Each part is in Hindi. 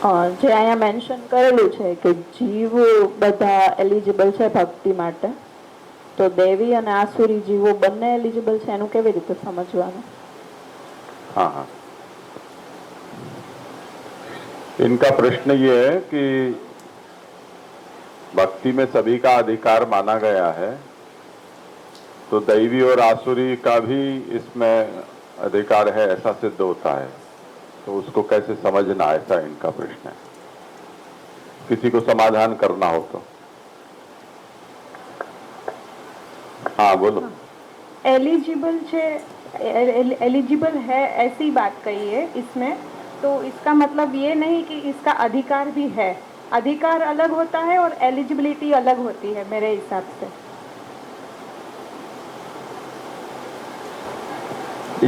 જે અહીંયા મેન્શન કરેલું છે કે જીવ બધા એલિજિબલ છે ભક્તિ માટે, તો દેવી અને આસુરી જીવો બંને એલિજિબલ છે, એનું કેવી રીતે સમજવાનું? हाँ हाँ, इनका प्रश्न ये है कि भक्ति में सभी का अधिकार माना गया है, तो दैवी और आसुरी का भी इसमें अधिकार है ऐसा सिद्ध होता है, तो उसको कैसे समझना, ऐसा इनका प्रश्न है। किसी को समाधान करना हो तो। हाँ बोलो। एलिजिबल है ऐसी बात कही है इसमें, तो इसका मतलब ये नहीं कि इसका अधिकार भी है। अधिकार अलग होता है और एलिजिबिलिटी अलग होती है मेरे हिसाब से।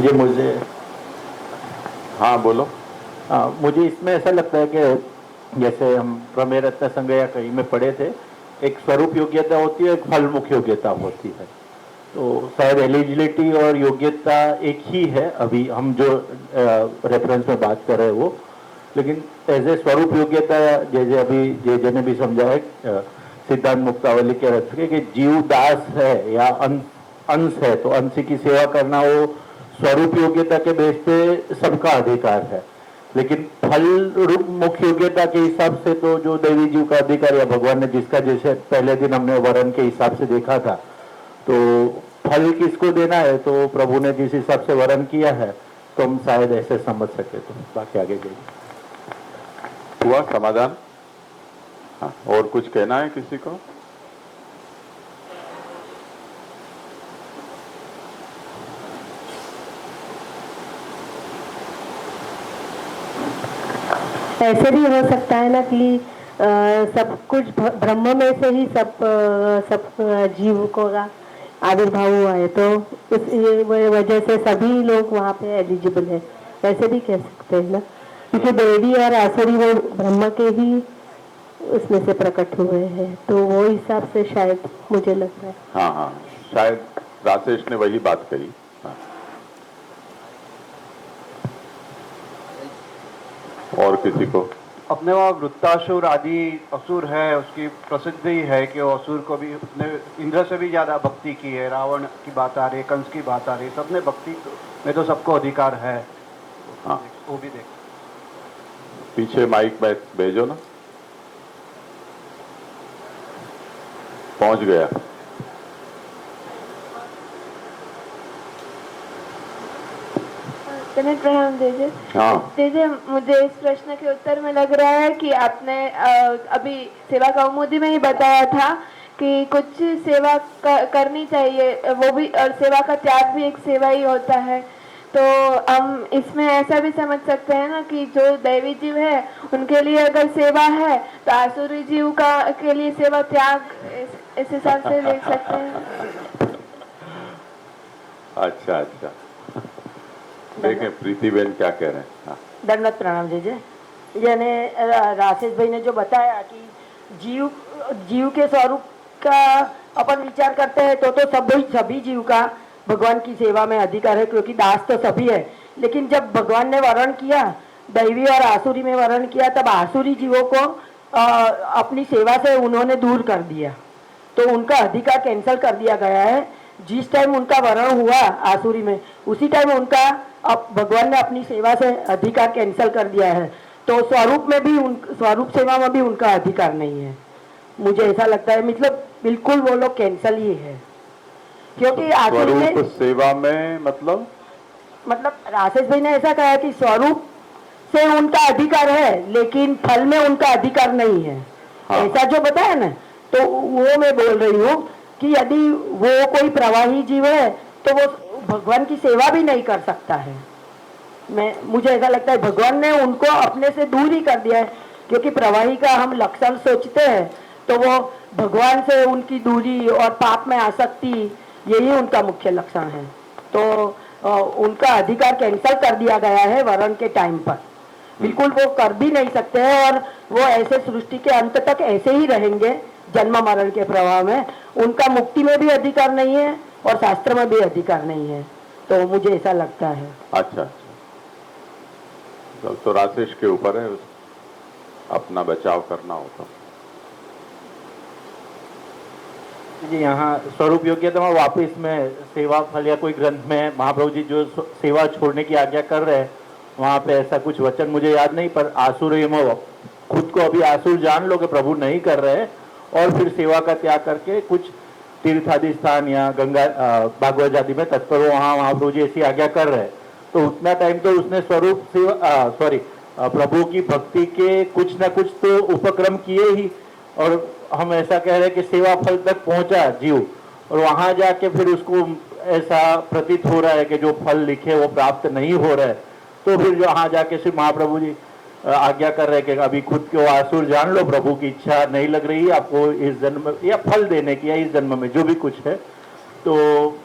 ये मुझे हाँ बोलो। मुझे इसमें ऐसा लगता है कि जैसे हम प्रमेय रत्न संग्रह या कहीं में पढ़े थे, एक स्वरूप योग्यता होती है, एक फलमुख योग्यता होती है। तो शायद एलिजिबिलिटी और योग्यता एक ही है अभी हम जो रेफरेंस में बात कर रहे हैं वो, लेकिन एज ए स्वरूप योग्यता जैसे अभी जे ने भी समझा है सिद्धांत मुक्तावली के अर्थ कि जीव दास है या अंश है, तो अंश की सेवा करना वो स्वरूप योग्यता के बेस पे सबका अधिकार है। लेकिन फल रूप मुख्य योग्यता के हिसाब से तो जो देवी जीव का अधिकार या भगवान ने जिसका जैसे पहले दिन हमने वर्ण के हिसाब से देखा था, तो फल किसको देना है तो प्रभु ने जिस हिसाब से वर्ण किया है तो हम शायद ऐसे समझ सके। तो बाकी आगे जाइए। हुआ समाधान? हाँ, और कुछ कहना है किसी को? ऐसे भी हो सकता है ना कि सब कुछ ब्रह्म में से ही सब जीव को आविर्भाव हुआ है, तो इस वजह से सभी लोग वहाँ पे एलिजिबल है, ऐसे भी कह सकते हैं ना, क्योंकि देवी और आसुरी वो ब्रह्म के ही उसमें से प्रकट हुए हैं, तो वो हिसाब से शायद मुझे लगता है। हाँ हाँ, शायद राजेश ने वही बात कही। हाँ। और किसी को? अपने वहाँ वृत्तासुर आदि असुर है, उसकी प्रसिद्धि है कि वो असुर को भी उसने इंद्र से भी ज्यादा भक्ति की है। रावण की बात आ रही है, कंस की बात आ रही है, सबने भक्ति में तो सबको अधिकार है। हाँ, वो भी देख। पीछे माइक में भेजो ना, पहुंच गया। प्रणाम दीजिए। हाँ। दीजिए, मुझे इस प्रश्न के उत्तर में लग रहा है कि आपने अभी सेवा कौमुदी में ही बताया था कि कुछ सेवा करनी चाहिए, वो भी, और सेवा का त्याग भी एक सेवा ही होता है। तो हम इसमें ऐसा भी समझ सकते हैं ना कि जो दैवी जीव है उनके लिए अगर सेवा है तो आसुरी जीव का के लिए सेवा त्याग इस हिसाब से ले सकते हैं। अच्छा अच्छा, देखें प्रीति बहन क्या कह रहे हैं। हाँ। दंडवत प्रणाम दीजिए। यानी राजेश भाई ने जो बताया कि जीव के स्वरूप का अपन विचार करते हैं तो सभी जीव का भगवान की सेवा में अधिकार है, क्योंकि दास तो सभी है। लेकिन जब भगवान ने वर्ण किया, दैवी और आसुरी में वर्ण किया, तब आसुरी जीवों को अपनी सेवा से उन्होंने दूर कर दिया, तो उनका अधिकार कैंसिल कर दिया गया है। जिस टाइम उनका वर्ण हुआ आसुरी में, उसी टाइम उनका अब भगवान ने अपनी सेवा से अधिकार कैंसिल कर दिया है, तो स्वरूप में भी स्वरूप सेवा में भी उनका अधिकार नहीं है। मुझे ऐसा लगता है, मतलब बिल्कुल वो लोग कैंसिल ही है, क्योंकि आसुरी में स्वरूप सेवा में मतलब राजेश भाई ने ऐसा कहा कि स्वरूप से उनका अधिकार है लेकिन फल में उनका अधिकार नहीं है। हाँ। ऐसा जो बताया ना, तो वो मैं बोल रही हूँ कि यदि वो कोई प्रवाही जीव है तो वो भगवान की सेवा भी नहीं कर सकता है। मुझे ऐसा लगता है भगवान ने उनको अपने से दूर ही कर दिया है, क्योंकि प्रवाही का हम लक्षण सोचते हैं तो वो भगवान से उनकी दूरी और पाप में आसक्ति, यही उनका मुख्य लक्षण है। तो उनका अधिकार कैंसिल कर दिया गया है वर्ण के टाइम पर, बिल्कुल वो कर भी नहीं सकते हैं, और वो ऐसे सृष्टि के अंत तक ऐसे ही रहेंगे जन्म मरण के प्रवाह में। उनका मुक्ति में भी अधिकार नहीं है और शास्त्र में भी अधिकार नहीं है, तो मुझे ऐसा लगता है। अच्छा, तो राजेश के ऊपर है। अपना बचाव करना हो तो। जी, यहाँ स्वरूप योग्यता में वापिस में सेवा फल या कोई ग्रंथ में महाप्रभु जी जो सेवा छोड़ने की आज्ञा कर रहे हैं, वहाँ पे ऐसा कुछ वचन मुझे याद नहीं, पर आसुर में खुद को अभी आसुर जान लो कि प्रभु नहीं कर रहे और फिर सेवा का त्याग करके कुछ तीर्थादि स्थान या गंगा भागवत आदि में तत्पर हो, वहाँ महाप्रभु जी ऐसी आज्ञा कर रहे हैं। तो उतना टाइम तो उसने स्वरूप सेवा प्रभु की भक्ति के कुछ ना कुछ तो उपक्रम किए ही, और हम ऐसा कह रहे हैं कि सेवा फल तक पहुंचा जीव, और वहां जाके फिर उसको ऐसा प्रतीत हो रहा है कि जो फल लिखे वो प्राप्त नहीं हो रहा है। तो फिर जो वहां जाके श्री महाप्रभु जी आज्ञा कर रहे हैं कि अभी खुद को आसुर जान लो, प्रभु की इच्छा नहीं लग रही है आपको इस जन्म या फल देने की या इस जन्म में जो भी कुछ है, तो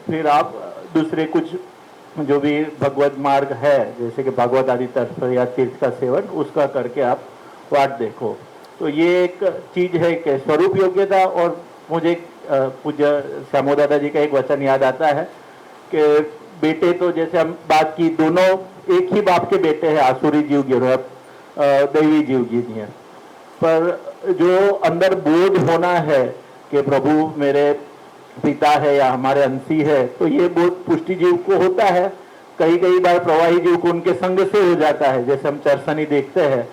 फिर आप दूसरे कुछ जो भी भगवत मार्ग है जैसे कि भागवत आदि तत्व या तीर्थ का सेवन उसका करके आप वाट देखो। तो ये एक चीज है कि स्वरूप योग्यता। और मुझे पूज्य श्यामो दादा जी का एक वचन याद आता है कि बेटे तो जैसे हम बात की दोनों एक ही बाप के बेटे हैं, आसुरी जीव गिरोह दैवी जीव गिरोह, पर जो अंदर बोध होना है कि प्रभु मेरे पिता है या हमारे अंशी है, तो ये बोध पुष्टि जीव को होता है। कई कई बार प्रवाही जीव को उनके संग से हो जाता है, जैसे हम चरसनी देखते हैं।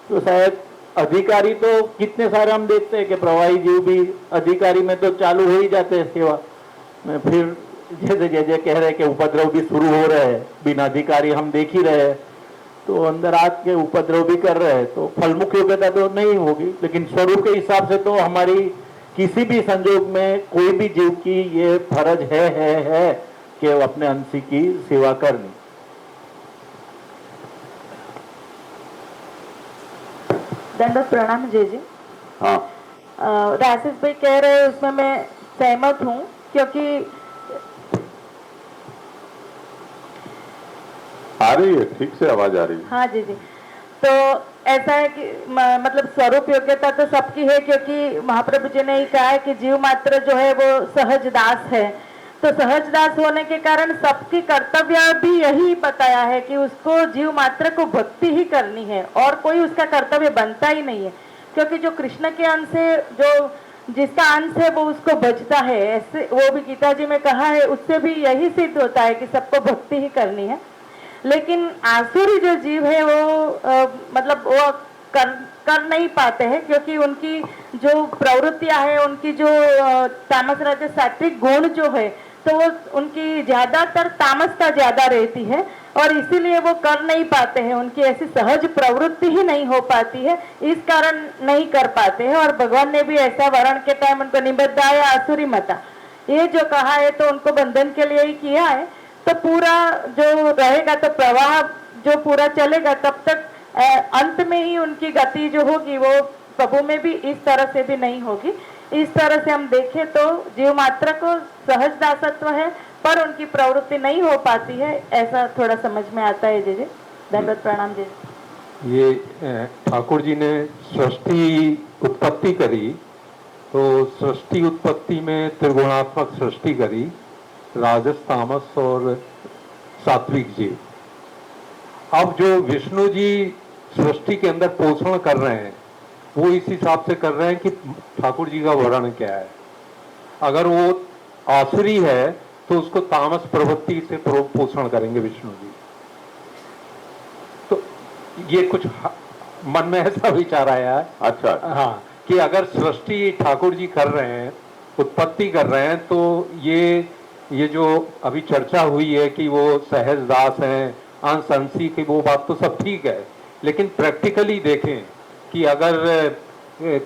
तो शायद अधिकारी तो कितने सारे हम देखते हैं कि प्रवाही जीव भी अधिकारी में तो चालू हो ही जाते हैं सेवा में, फिर जैसे जैसे कह रहे हैं कि उपद्रव भी शुरू हो रहे हैं, बिना अधिकारी हम देख ही रहे हैं, तो अंदर आके उपद्रव भी कर रहे हैं, तो फलमुख योग्यता तो नहीं होगी। लेकिन स्वरूप के हिसाब से तो हमारी किसी भी संजोग में कोई भी जीव की ये फर्ज है कि वो अपने अंशी की सेवा करनी। दंडवत प्रणाम जय जी। हाँ, राशिश भाई कह रहे हैं उसमें मैं सहमत हूँ, क्योंकि आ रही है, ठीक से आवाज आ रही है। हाँ जी जी। तो ऐसा है कि मतलब स्वरूप योग्यता तो सबकी है, क्योंकि महाप्रभु जी ने ही कहा है कि जीव मात्र जो है वो सहज दास है। तो सहज दास होने के कारण सबकी कर्तव्य भी यही बताया है कि उसको जीव मात्र को भक्ति ही करनी है, और कोई उसका कर्तव्य बनता ही नहीं है, क्योंकि जो कृष्ण के अंश है, जो जिसका अंश है वो उसको बचता है। ऐसे वो भी गीता जी में कहा है, उससे भी यही सिद्ध होता है कि सबको भक्ति ही करनी है। लेकिन आसुरी जो जीव है वो मतलब वो कर नहीं पाते हैं, क्योंकि उनकी जो प्रवृत्तियां है, उनकी जो तामस राजस सात्विक गुण जो है, तो वो उनकी ज्यादातर तामस का ज्यादा रहती है, और इसीलिए वो कर नहीं पाते हैं, उनकी ऐसी सहज प्रवृत्ति ही नहीं हो पाती है, इस कारण नहीं कर पाते हैं। और भगवान ने भी ऐसा वर्ण के टाइम उनको निबद्धाय आसुरी मता ये जो कहा है, तो उनको बंधन के लिए ही किया है। तो पूरा जो रहेगा, तो प्रवाह जो पूरा चलेगा, तब तक अंत में ही उनकी गति जो होगी वो प्रभु में भी इस तरह से भी नहीं होगी। इस तरह से हम देखें तो जीव मात्र को सहज दासत्व है, पर उनकी प्रवृत्ति नहीं हो पाती है, ऐसा थोड़ा समझ में आता है। जी धन्यवाद प्रणाम जी। ये ठाकुर जी ने सृष्टि उत्पत्ति करी, तो सृष्टि उत्पत्ति में त्रिगुणात्मक सृष्टि करी, राजस तामस और सात्विक जीव। अब जो विष्णु जी सृष्टि के अंदर पोषण कर रहे हैं वो इस हिसाब से कर रहे हैं कि ठाकुर जी का वर्ण क्या है। अगर वो आसुरी है तो उसको तामस प्रवृत्ति से पोषण करेंगे विष्णु जी। तो ये कुछ मन में ऐसा विचार आया है। अच्छा, हाँ, कि अगर सृष्टि ठाकुर जी कर रहे हैं, उत्पत्ति कर रहे हैं, तो ये जो अभी चर्चा हुई है कि वो सहज दास हैं, अंश अंशी की, वो बात तो सब ठीक है, लेकिन प्रैक्टिकली देखें कि अगर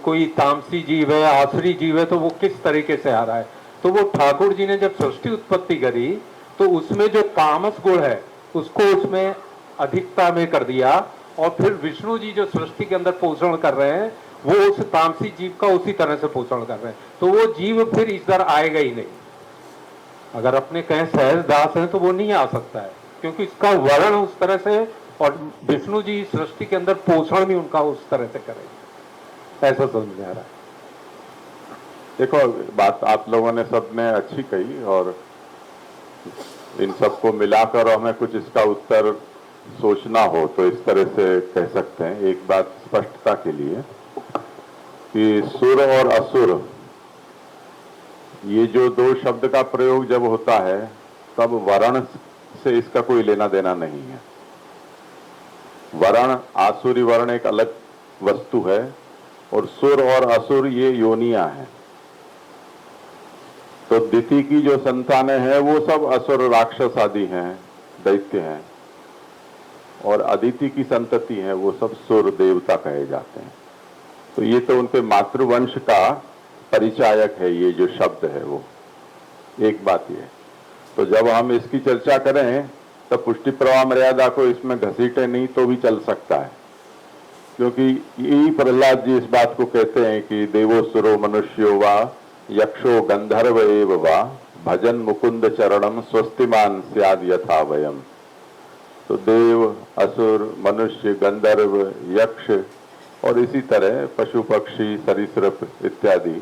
कोई तामसी जीव है, आसुरी जीव है, तो वो किस तरीके से आ रहा है। तो वो ठाकुर जी ने जब सृष्टि उत्पत्ति करी तो उसमें जो तामस गुण है उसको उसमें अधिकता में कर दिया, और फिर विष्णु जी जो सृष्टि के अंदर पोषण कर रहे हैं वो उस तामसी जीव का उसी तरह से पोषण कर रहे हैं, तो वो जीव फिर इस तरह आएगा ही नहीं। अगर अपने कहें सहज दास है तो वो नहीं आ सकता है, क्योंकि इसका वर्ण उस तरह से, और विष्णु जी सृष्टि के अंदर पोषण भी उनका उस तरह से करेंगे, ऐसा समझ में आ रहा है। देखो, बात आप लोगों ने सबने अच्छी कही, और इन सबको मिलाकर हमें कुछ इसका उत्तर सोचना हो तो इस तरह से कह सकते हैं, एक बात स्पष्टता के लिए, कि सुर और असुर ये जो दो शब्द का प्रयोग जब होता है तब वर्ण से इसका कोई लेना देना नहीं है। वर्ण, आसुरी वर्ण एक अलग वस्तु है और सुर और असुर ये योनियां हैं। तो दिति की जो संतानें हैं वो सब असुर राक्षस आदि हैं, दैत्य हैं, और अदिति की संतति है वो सब सुर देवता कहे जाते हैं। तो ये तो उनके मातृवंश का परिचायक है ये जो शब्द है वो, एक बात ये। तो जब हम इसकी चर्चा करें तो पुष्टि प्रवाह मर्यादा को इसमें घसीटे नहीं तो भी चल सकता है, क्योंकि यही प्रहलाद जी इस बात को कहते हैं कि देवो सुरो मनुष्यो वा यक्षो गंधर्व एव वा भजन मुकुंद चरणम स्वस्तिमान स्याद यथा वयम। तो देव, असुर, मनुष्य, गंधर्व, यक्ष और इसी तरह पशु पक्षी सरीसृप इत्यादि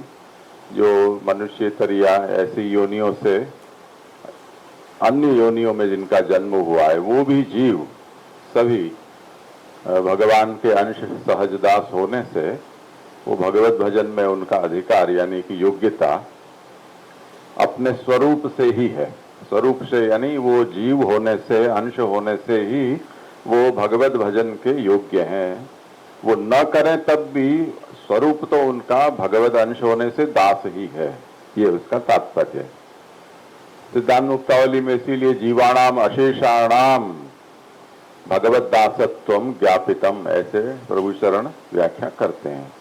जो मनुष्य तरिया ऐसी योनियों से अन्य योनियों में जिनका जन्म हुआ है वो भी जीव सभी भगवान के अंश सहजदास होने से वो भगवत भजन में उनका अधिकार यानी कि योग्यता अपने स्वरूप से ही है। स्वरूप से यानी वो जीव होने से, अंश होने से ही वो भगवत भजन के योग्य हैं। वो न करें तब भी स्वरूप तो उनका भगवत अंश होने से दास ही है, ये उसका तात्पर्य है। सिद्धांत मुक्तावली में इसीलिए जीवाणाम अशेषाणाम भगवत दासत्वम ज्ञापितम ऐसे प्रभु शरण व्याख्या करते हैं।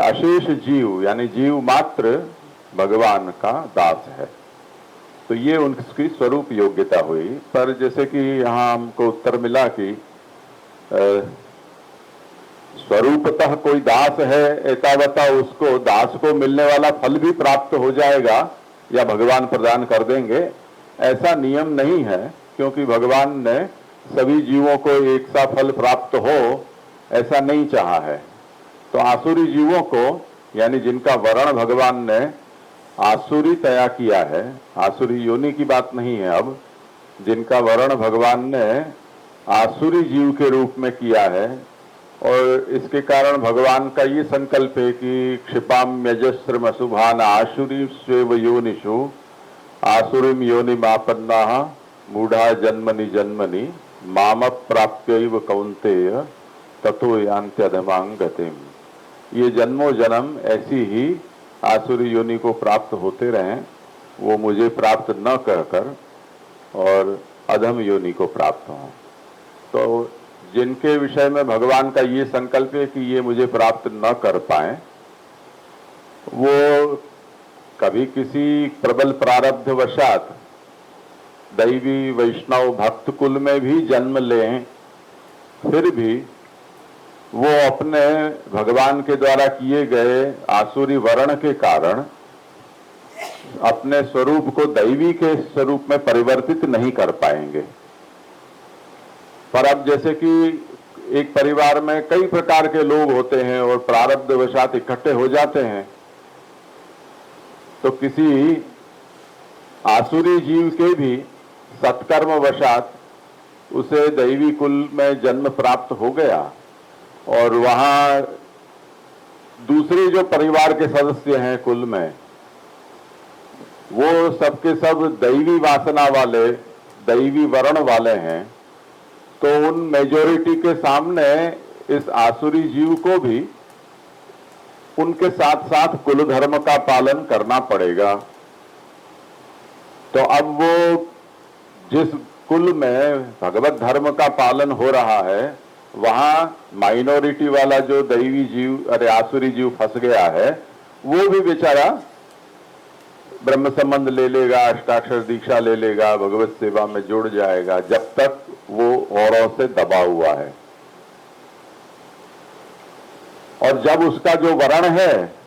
अशेष जीव यानी जीव मात्र भगवान का दास है। तो ये उनकी स्वरूप योग्यता हुई। पर जैसे कि यहाँ हमको उत्तर मिला कि स्वरूपतः कोई दास है एतावता उसको दास को मिलने वाला फल भी प्राप्त हो जाएगा या भगवान प्रदान कर देंगे, ऐसा नियम नहीं है, क्योंकि भगवान ने सभी जीवों को एक सा फल प्राप्त हो ऐसा नहीं चाहा है। तो आसुरी जीवों को यानी जिनका वर्ण भगवान ने आसुरी तया किया है, आसुरी योनि की बात नहीं है, अब जिनका वर्ण भगवान ने आसुरी जीव के रूप में किया है और इसके कारण भगवान का ये संकल्प है कि क्षिपाम यजस्रम अशुभान आसुरी स्वेव योनिषु आसुरीम योनि मापन्ना मूढ़ा जन्मनि जन्मनि माम प्राप्त्यैव कौन्तेय ततो यान्त्यधमां गतिम। ये जन्मों जन्म ऐसी ही आसुरी योनि को प्राप्त होते रहें, वो मुझे प्राप्त न कहकर और अधम योनि को प्राप्त हों। तो जिनके विषय में भगवान का ये संकल्प है कि ये मुझे प्राप्त न कर पाए, वो कभी किसी प्रबल प्रारब्ध वशात दैवी वैष्णव भक्त कुल में भी जन्म लें, फिर भी वो अपने भगवान के द्वारा किए गए आसुरी वर्ण के कारण अपने स्वरूप को दैवी के स्वरूप में परिवर्तित नहीं कर पाएंगे। पर अब जैसे कि एक परिवार में कई प्रकार के लोग होते हैं और प्रारब्ध वशात इकट्ठे हो जाते हैं, तो किसी आसुरी जीव के भी सत्कर्म वशात उसे दैवी कुल में जन्म प्राप्त हो गया और वहां दूसरे जो परिवार के सदस्य हैं कुल में, वो सबके सब दैवी वासना वाले, दैवी वर्ण वाले हैं। तो उन मेजोरिटी के सामने इस आसुरी जीव को भी उनके साथ साथ कुल धर्म का पालन करना पड़ेगा। तो अब वो जिस कुल में भगवत धर्म का पालन हो रहा है, वहां माइनॉरिटी वाला जो दैवी जीव आसुरी जीव फंस गया है, वो भी बेचारा ब्रह्म संबंध ले लेगा, अष्टाक्षर दीक्षा ले लेगा, भगवत सेवा में जुड़ जाएगा, जब तक वो औरों से दबा हुआ है। और जब उसका जो वर्ण है